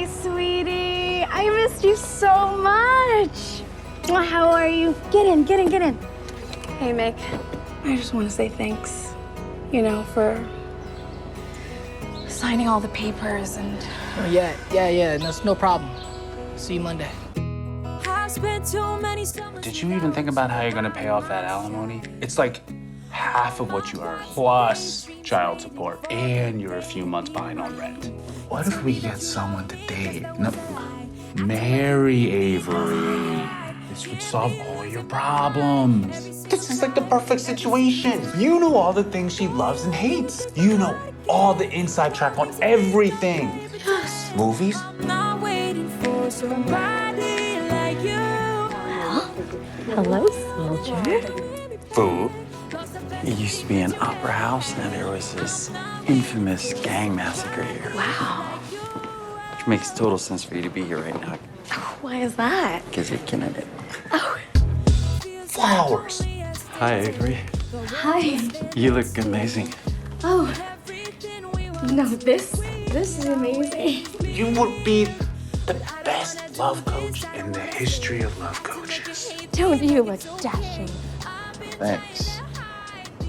Hi, sweetie. I missed you so much. How are you? Get in, get in, get in. Hey, Mick. I just want to say thanks, for signing all the papers and... Oh, yeah. That's no problem. See you Monday. Did you even think about how you're gonna pay off that alimony? It's like half of what you earn, plus child support, and you're a few months behind on rent. What if we get someone to date? No, marry Avery. This would solve all your problems. This is like the perfect situation. You know all the things she loves and hates. You know all the inside track on everything. Yes. Movies? Hello, soldier. Food? It used to be an opera house, and there was this infamous gang massacre here. Wow. Which makes total sense for you to be here right now, Why is that? because you're killing it. Oh. Flowers. Hi, Avery. Hi. You look amazing. Oh. No, this is amazing. You would be the best love coach in the history of love coaches. Don't you look dashing? Thanks.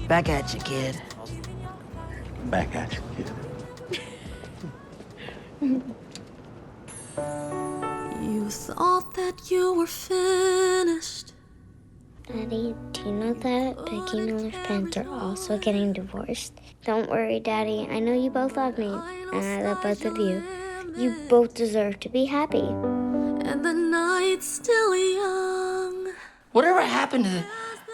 Back at you, kid. Back at you, kid. You thought that you were finished. Daddy, do you know that Becky and her parents are also getting divorced? Don't worry, Daddy. I know you both love me, and I love both of you. You both deserve to be happy. And the night's still young. Whatever happened to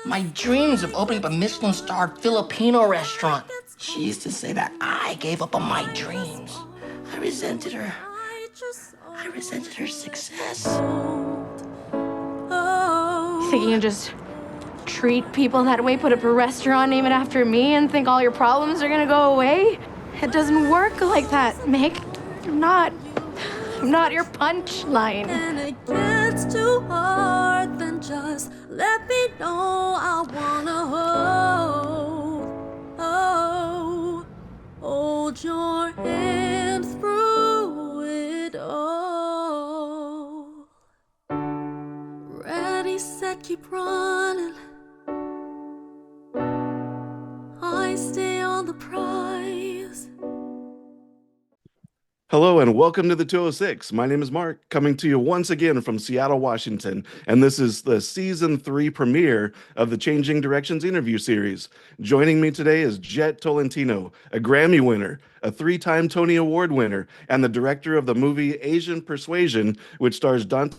my dreams of opening up a Michelin-starred Filipino restaurant? She used to say that I gave up on my dreams. I resented her. I resented her success. You think you can just treat people that way, put up a restaurant, name it after me, and think all your problems are gonna go away? It doesn't work like that, Mick. I'm not your punchline. And it gets too hard, then just let me know. I wanna hold your hand through it all. Ready, set, keep running. I stay on the prize. Hello and welcome to the 206. My name is Mark, coming to you once again from Seattle, Washington, and this is the season 3 premiere of the Changing Directions interview series. Joining me today is Jhett Tolentino, a Grammy winner, a 3-time Tony Award winner, and the director of the movie Asian Persuasion, which stars Dante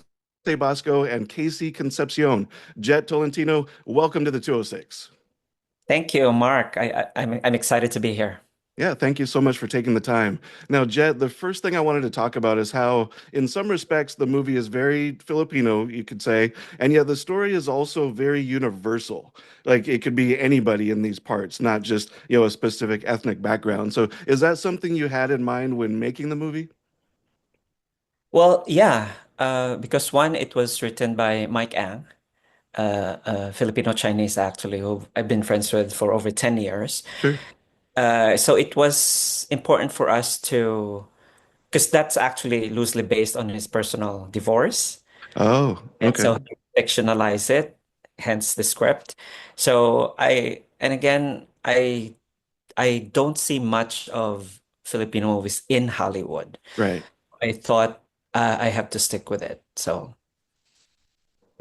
Basco and Casey Concepcion. Jhett Tolentino, welcome to the 206. Thank you, Mark. I'm excited to be here. Yeah, thank you so much for taking the time. Now, Jhett, the first thing I wanted to talk about is how, in some respects, the movie is very Filipino, you could say, and yet the story is also very universal. Like, it could be anybody in these parts, not just, a specific ethnic background. So is that something you had in mind when making the movie? Well, yeah, because one, it was written by Mike Ang, a Filipino Chinese actually, who I've been friends with for over 10 years. Sure. So it was important for us to, because that's actually loosely based on his personal divorce. Oh, And okay. so he fictionalized it, hence the script. So and again, I don't see much of Filipino movies in Hollywood. Right. I thought I have to stick with it. So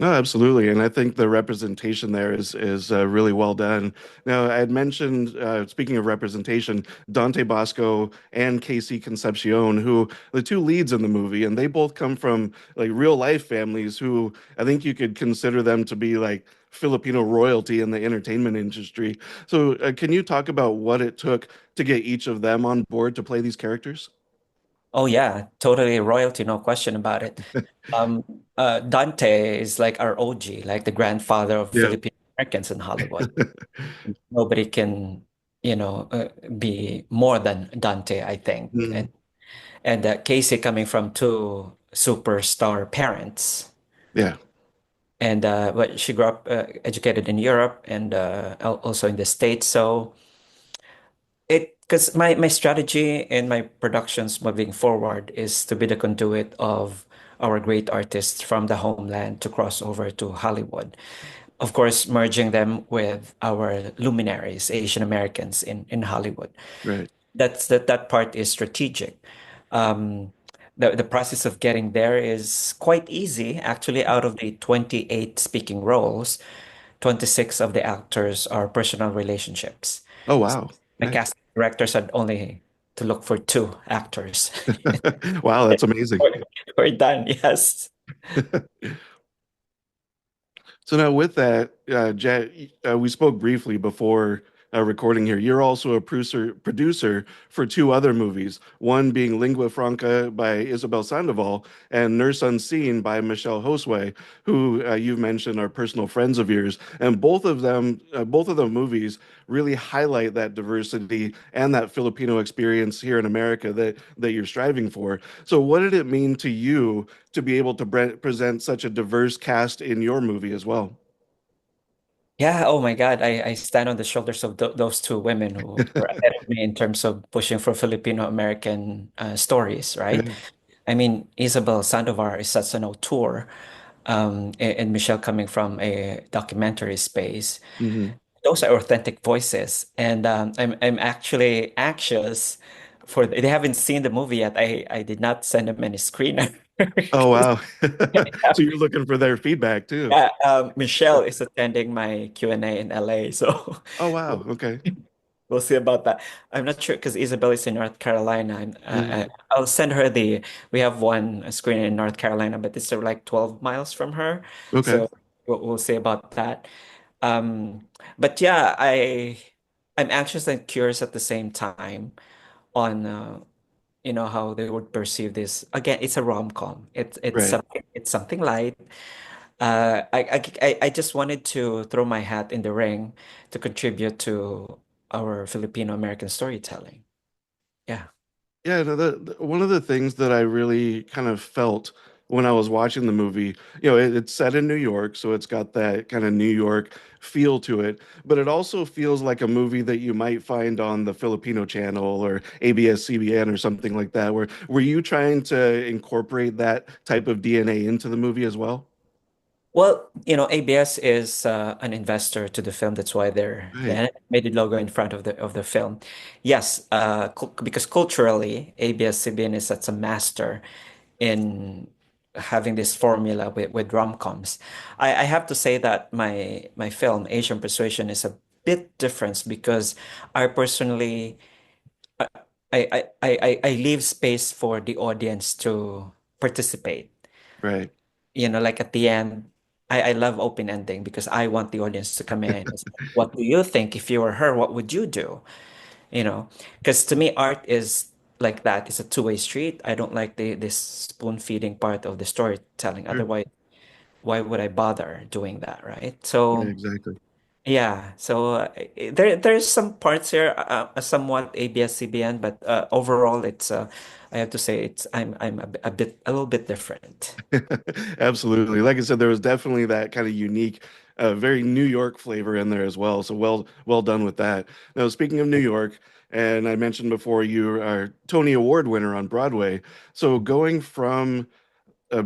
No, absolutely. And I think the representation there is really well done. Now, I had mentioned, speaking of representation, Dante Basco and Casey Concepcion, who the two leads in the movie, and they both come from like real life families who I think you could consider them to be like Filipino royalty in the entertainment industry. So, can you talk about what it took to get each of them on board to play these characters? oh yeah, totally royalty, no question about it. Dante is like our OG, like the grandfather of Yeah. Filipino Americans in Hollywood. Nobody can, be more than Dante, I think. Mm, And Casey coming from two superstar parents, yeah. and but she grew up educated in Europe and also in the States. So Because my strategy in my productions moving forward is to be the conduit of our great artists from the homeland to cross over to Hollywood. Of course, merging them with our luminaries, Asian Americans in Hollywood. Right. That part is strategic. Um, the process of getting there is quite easy. Actually, out of the 28 speaking roles, 26 of the actors are personal relationships. Oh, wow. My Nice. casting directors had only to look for two actors. Wow, that's amazing. We're done, yes. So now with that, Jet, we spoke briefly before recording here. You're also a producer for two other movies, one being Lingua Franca by Isabel Sandoval and Nurse Unseen by Michelle Josue, who you've mentioned are personal friends of yours. And both of the movies really highlight that diversity and that Filipino experience here in America that you're striving for. So what did it mean to you to be able to present such a diverse cast in your movie as well? Yeah, oh my God, I stand on the shoulders of those two women who were ahead of me in terms of pushing for Filipino American stories, right? Yeah. I mean, Isabel Sandoval is such an auteur, and Michelle coming from a documentary space. Hmm. Those are authentic voices, and I'm actually anxious for they haven't seen the movie yet. I did not send them any screener. Oh, wow. So you're looking for their feedback too. Yeah, Michelle is attending my Q&A in LA, so Oh, wow. Okay. we'll see about that. I'm not sure because Isabel is in North Carolina, and Mm, I'll send her the. We have one screen in North Carolina, but it's like 12 miles from her, okay. so we'll see about that. Um, but yeah, I'm anxious and curious at the same time on how they would perceive this. Again, it's a rom-com. Right. It's something light. I just wanted to throw my hat in the ring to contribute to our Filipino American storytelling. Yeah. Yeah, no, one of the things that I really kind of felt when I was watching the movie, it's set in New York, so it's got that kind of New York feel to it, but it also feels like a movie that you might find on the Filipino channel or ABS-CBN or something like that. Were you trying to incorporate that type of DNA into the movie as well? Well, ABS is an investor to the film. That's why the Right, animated logo in front of the film. Yes, because culturally, ABS-CBN is such a master in having this formula with rom-coms. I have to say that my film, Asian Persuasion, is a bit different because I personally I leave space for the audience to participate. right. Like at the end, I love open ending because I want the audience to come in and say, what do you think if you were her? What would you do? Because to me, art is like that. It's a two-way street. I don't like this spoon feeding part of the storytelling. Sure. Otherwise, why would I bother doing that, right? Yeah, So exactly. yeah, so there's some parts here, somewhat ABS-CBN, but overall, it's I have to say I'm a little bit different. Absolutely. Like I said, there was definitely that kind of unique, very New York flavor in there as well. So well done with that. Now, speaking of New York, and I mentioned before you are Tony Award winner on Broadway. So going from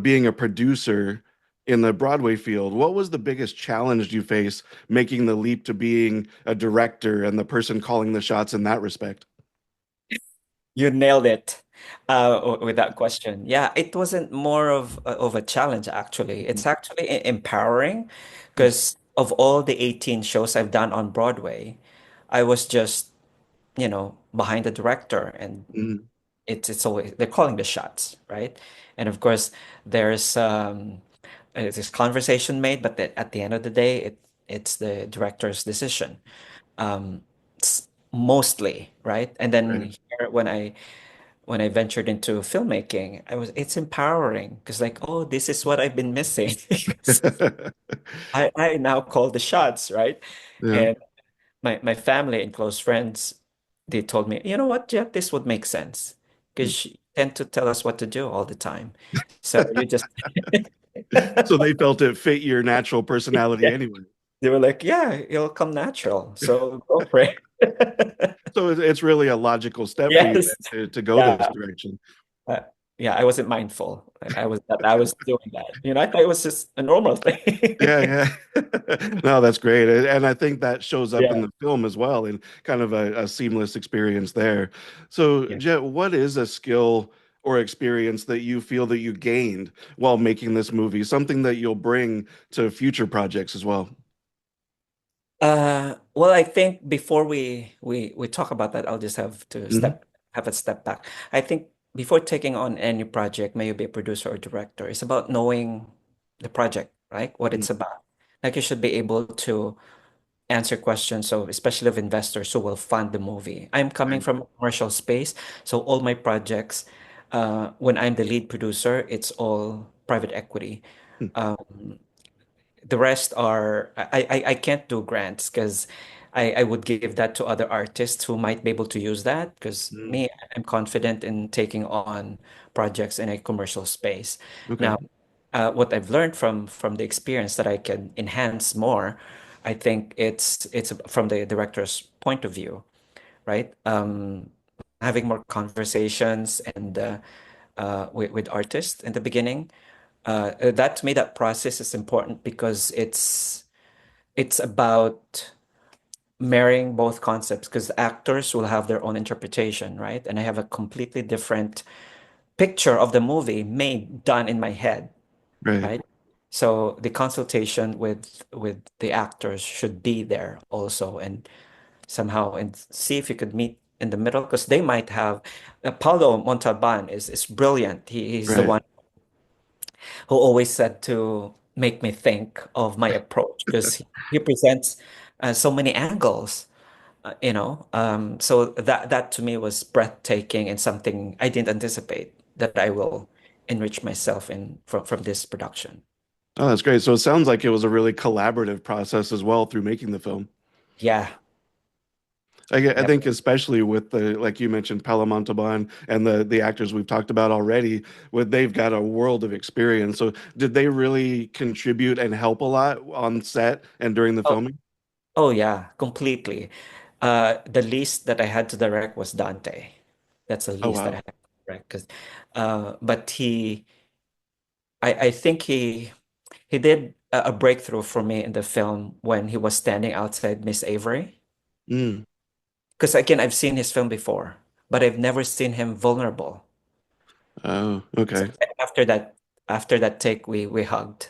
being a producer in the Broadway field, what was the biggest challenge you face making the leap to being a director and the person calling the shots in that respect? You nailed it with that question. Yeah, it wasn't more of a challenge actually. It's actually empowering because of all the 18 shows I've done on Broadway, I was just, behind the director and Mm, it's always they're calling the shots, right? And of course, there's this conversation made, but at the end of the day, it's the director's decision. Um, mostly, right? And then right. here when I ventured into filmmaking, it's empowering because like, oh, this is what I've been missing. I now call the shots, right? Yeah. And my family and close friends, they told me, you know what, Jeff, this would make sense because you tend to tell us what to do all the time. So you just So they felt it fit your natural personality yeah. anyway. They were like, yeah, it'll come natural. So go for it. So it's really a logical step for you Yes. to go this Yeah. direction. Uh, yeah, I wasn't mindful. I was doing that. I thought it was just a normal thing. Yeah, yeah. No, that's great. And I think that shows up in Yeah. the film as well, and kind of a seamless experience there. So, Yeah. Jet, what is a skill or experience that you feel that you gained while making this movie? Something that you'll bring to future projects as well. Well, I think before we talk about that, I'll just have to Hmm. have a step back. I think before taking on any project, may you be a producer or director, it's about knowing the project, right? What it's about. Like you should be able to answer questions, so especially of investors who will fund the movie. I'm coming Right. from a commercial space, so all my projects, when I'm the lead producer, it's all private equity. Um, the rest are I can't do grants because I would give that to other artists who might be able to use that because Mm. me, I'm confident in taking on projects in a commercial space. Okay. Now, what I've learned from the experience that I can enhance more, I think it's from the director's point of view, right? Having more conversations and with artists in the beginning, that to me, that process is important because it's about marrying both concepts because actors will have their own interpretation, right? And I have a completely different picture of the movie made done in my head, Right. right? So the consultation with the actors should be there also, and somehow and see if you could meet in the middle because they might have Paulo Montalban is brilliant. He's the Right. one who always said to make me think of my approach because he presents so many angles, so that to me was breathtaking and something I didn't anticipate that I will enrich myself in from this production. Oh, that's great. So it sounds like it was a really collaborative process as well through making the film. Yeah. I Yep. think especially with the like you mentioned Paolo Montalban and the actors we've talked about already, with they've got a world of experience. So did they really contribute and help a lot on set and during the Oh, filming? oh yeah, completely. The least that I had to direct was Dante. That's the Oh least that I wow. had to direct because, but I think he did a breakthrough for me in the film when he was standing outside Miss Avery. Mm. Because again, I've seen his film before, but I've never seen him vulnerable. Oh, So okay. after that take, we hugged,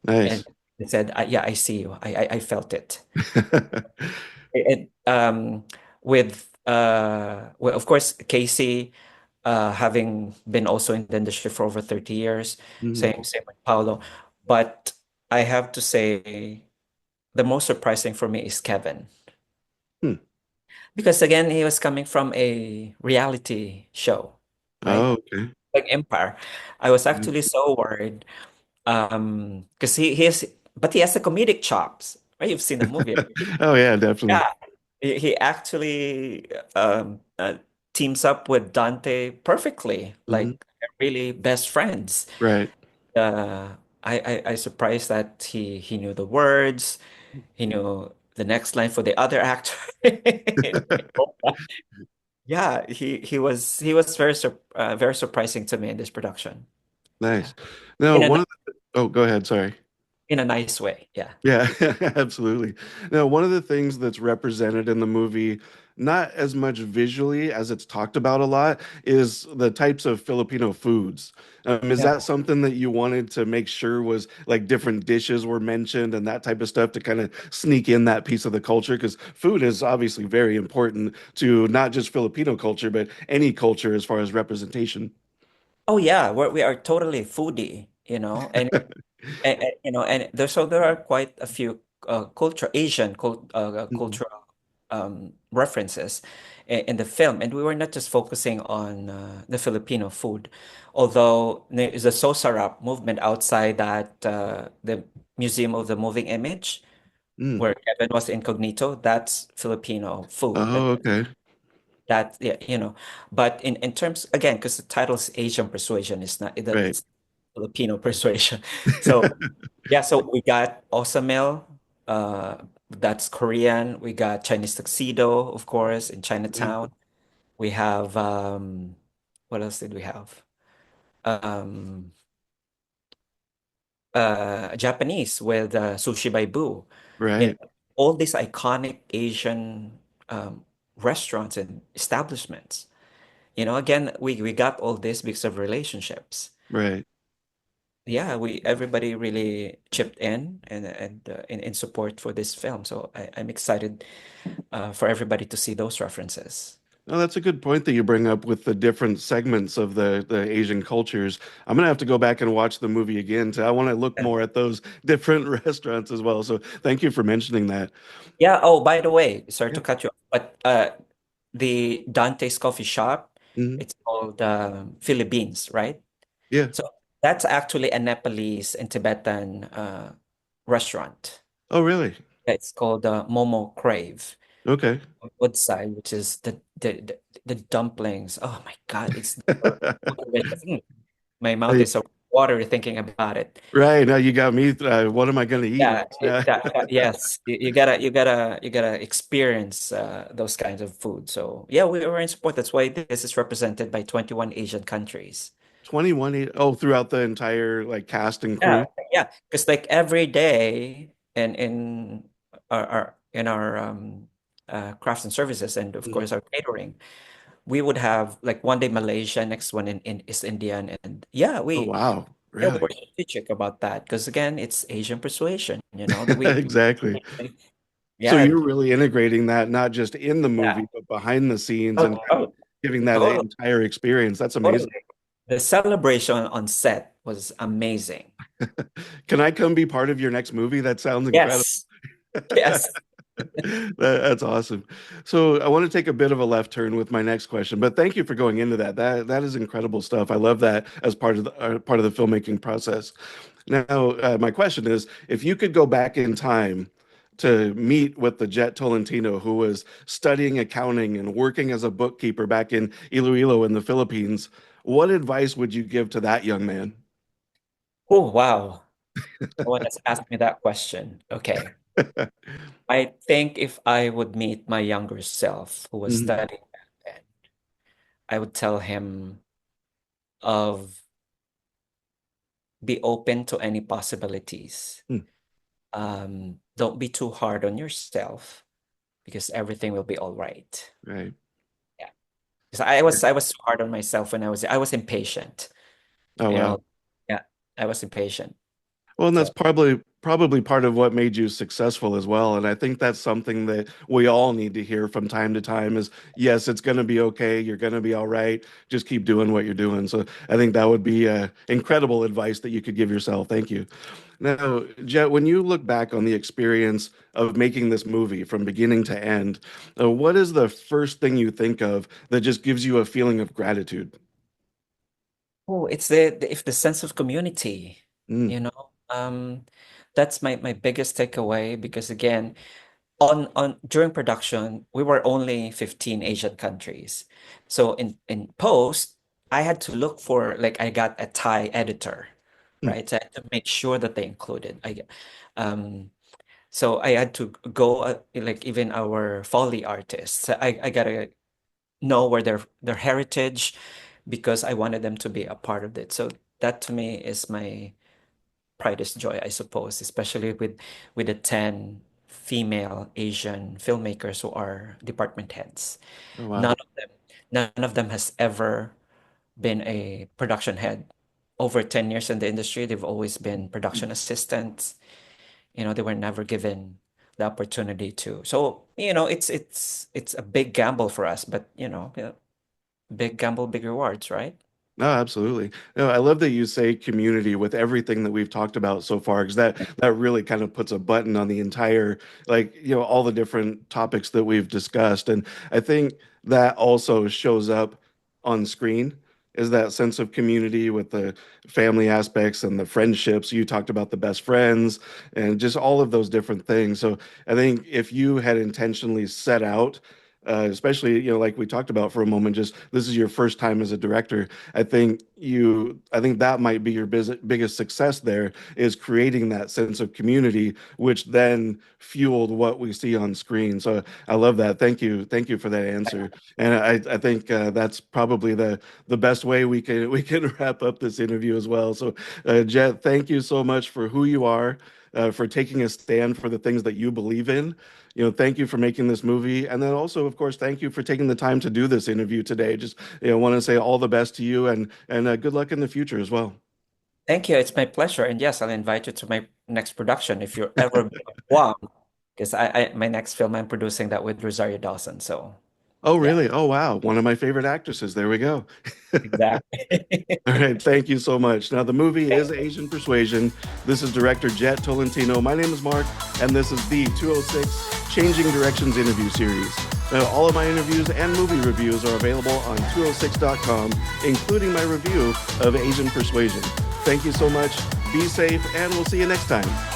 and Nice. he said, "Yeah, I see you. I felt it." And with well, of course, Casey, having been also in the industry for over 30 years, Mhm. same with Paulo, but I have to say the most surprising for me is Kevin. Hmm. Because again, he was coming from a reality show, right? Oh, okay. Like Empire. I was Yeah. actually so worried. Because but he has the comedic chops, right? You've seen the movie. Oh yeah, definitely. Yeah. He actually teams up with Dante perfectly, Mhm. like they're really best friends. Right. I surprised that he knew the words, he knew the next line for the other actor. Yeah, he was very surprising to me in this production. Yeah, Nice. Now, in a one of the, oh, go ahead. Sorry. in a nice way. Yeah. Yeah, absolutely. Now, one of the things that's represented in the movie, not as much visually as it's talked about a lot, is the types of Filipino foods. Is Yeah. that something that you wanted to make sure was like different dishes were mentioned and that type of stuff to kind of sneak in that piece of the culture? Because food is obviously very important to not just Filipino culture, but any culture as far as representation. Oh yeah, we are totally foodie, and there are quite a few Mhm. cultural references in the film, and we were not just focusing on the Filipino food, although there is a Sosarap movement outside that the Museum of the Moving Image, Mm. where Kevin was incognito. That's Filipino food. Oh, okay. Yeah, but in terms again, because the title is Asian Persuasion, Right. it's Filipino Persuasion. So yeah, so we got Osamel, That's Korean. We got Chinese tuxedo, of course, in Yeah. Chinatown. We have what else did we have? Um, Japanese with Sushi by Boo. You Right. know, all these iconic Asian restaurants and establishments. Again, we got all this because of relationships. Right. Yeah, we everybody really chipped in and in support for this film. So I'm excited for everybody to see those references. No, that's a good point that you bring up with the different segments of the Asian cultures. I'm gonna have to go back and watch the movie again. I want to look Yeah. more at those different restaurants as well. So thank you for mentioning that. Yeah. Oh, by the way, sorry Yeah. to cut you off, but the Dante's Coffee Shop, Mhm. it's called Philippines, right? Yeah. So that's actually a Nepalese and Tibetan restaurant. Oh, really? It's called Momo Crave Okay. on Woodside, which is the dumplings. Oh my God, it's my mouth I- is so watery thinking about it. right. Now you got me. What am I gonna eat Yeah, next? Yeah. yes, you gotta experience those kinds of food. So yeah, we were in support. That's why this is represented by 21 Asian countries. 21. Oh, throughout the entire like cast and Yeah, crew. yeah, because like every day in our crafts and services, and of Mhm. course our catering, we would have like one day Malaysia, next one in East Indian, and yeah, Oh, we wow. yeah we Really? were strategic about that because again, it's Asian persuasion. That Exactly. So yeah, you're really integrating that not just in the yeah. movie, but behind the scenes Oh, and kind of oh, giving that totally, entire experience. That's totally. amazing. The celebration on set was amazing. Can I come be part of your next movie? That sounds incredible. Yes, yes. That's awesome. So I want to take a bit of a left turn with my next question, but thank you for going into that. That is incredible stuff. I love that as part of the filmmaking process. Now, my question is, if you could go back in time to meet with the Jhett Tolentino who was studying accounting and working as a bookkeeper back in Iloilo in the Philippines, what advice would you give to that young man? Oh, wow. No one has asked me that question. Okay. I think if I would meet my younger self who was Mhm. studying back then, I would tell him of be open to any possibilities. Hmm. Don't be too hard on yourself because everything will be all right. Right. Yeah. Because I was too hard on myself when I was impatient, Oh, you wow. know. Yeah, I was impatient. Well, and that's So probably part of what made you successful as well. And I think that's something that we all need to hear from time to time is yes, it's going to be okay. You're going to be all right. Just keep doing what you're doing. So I think that would be incredible advice that you could give yourself. Thank you. Now, Jet, when you look back on the experience of making this movie from beginning to end, what is the first thing you think of that just gives you a feeling of gratitude? oh, it's if the sense of community, Mm, you know. That's my biggest takeaway because again, on during production, we were only 15 Asian countries. So in post, I had to look for like I got a Thai editor, mm, right? So I had to make sure that they included. Um so I had to go like even our Foley artists. I gotta know where their heritage because I wanted them to be a part of it. So that to me is my brightest joy, I suppose, especially with the 10 female Asian filmmakers who are department heads. oh, None wow. of them, none of them has ever been a production head. Over 10 years in the industry, they've always been production assistants. They were never given the opportunity to. So, it's a big gamble for us, but yeah, big gamble, big rewards, right? No, absolutely. No, I love that you say community with everything that we've talked about so far, because that really kind of puts a button on the entire, like, all the different topics that we've discussed. And I think that also shows up on screen is that sense of community with the family aspects and the friendships. You talked about the best friends and just all of those different things. So I think if you had intentionally set out especially, like we talked about for a moment, just this is your first time as a director. I think that might be your biggest success there, is creating that sense of community, which then fueled what we see on screen. So I love that. Thank you for that answer. And I think that's probably the best way we can wrap up this interview as well. So Jhett, thank you so much for who you are, for taking a stand for the things that you believe in. Thank you for making this movie. And then also, of course, thank you for taking the time to do this interview today. Just, want to say all the best to you, and good luck in the future as well. Thank you. It's my pleasure. And yes, I'll invite you to my next production if you're ever Guam, because my next film I'm producing that with Rosario Dawson. So Oh, yeah, really? Oh, wow. One of my favorite actresses. There we go. exactly. All right. Thank you so much. Now, the movie is Asian Persuasion. This is director Jhett Tolentino. My name is Mark, and this is the 206 Changing Directions interview series. Now, all of my interviews and movie reviews are available on 206.com, including my review of Asian Persuasion. Thank you so much. Be safe, and we'll see you next time.